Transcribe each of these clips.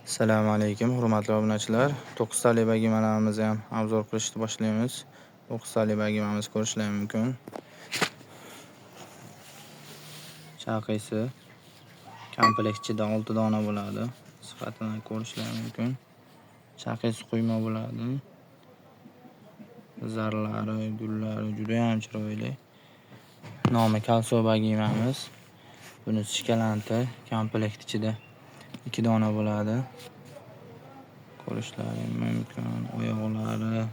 Assalomu alaykum, hurmatli obunachilar. 9 tali bagimalarimizni ham obzor qilishni boshlaymiz. 9 tali bagimamiz ko'rishlar mumkin. Chaqisi komplektida 6 dona bo'ladi. Sifatini ko'rishlar mumkin. Chaqisi quyma bo'ladi. Zarlari, gullari juda ham chiroyli. Nomi Kalso bagimamiz. Buni shikalanti komplekt ichida 2 dona bo'ladi. Ko'rishlaring mumkin. Oyoqlari,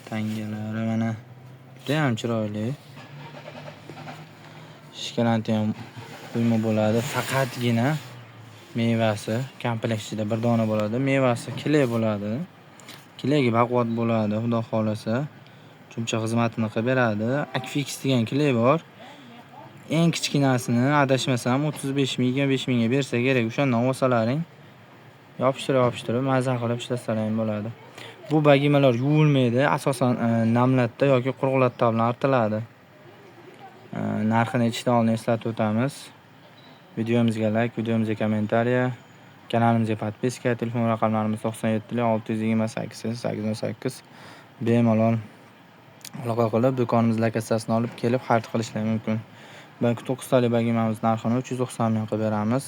tangalari mana juda ham chiroyli. Shikalanti ham quyma bo'ladi. Faqatgina mevasi komplekt ichida 1 dona bo'ladi. Mevasi kile bo'ladi. Kilegi baquvvat bo'ladi, xudo xolasa. Shuncha xizmatini qilib beradi. Akfix degan kile bor. Eng kichkinasini adashmasam 35 ming, 25 mingga bersa kerak. O'shandan olsalaring yopishtirib mazza qilib ishlatsalar bo'ladi. Bu bagimalar yuvilmaydi. Asosan namlatda yoki quruqlatda bilan artiladi. Narxini aytishdan oldin eslatib o'tamiz. Videomizga like, videomizga kommentariya, kanalimizga podpiska, telefon raqamlarimiz 97 628 808. Bemalol aloqa qilib do'konimiz lokatsiyasini olib kelib xarid qilishlar mumkin. Balki 9 tali bagimamiz narxini 390 ming qilib beramiz.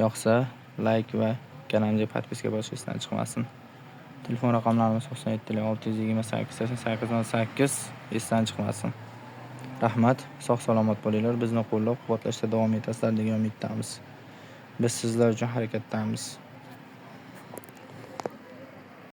Yoqsa like va kanalimizga podpiska bosish esdan chiqmasin. Telefon raqamlarimiz 97 628 808 esdan chiqmasin. Rahmat, sog' salomat bo'linglar. Bizni qo'llab-quvvatlashda davom etasizlar degan umiddamiz. Biz sizlar uchun harakatdamiz.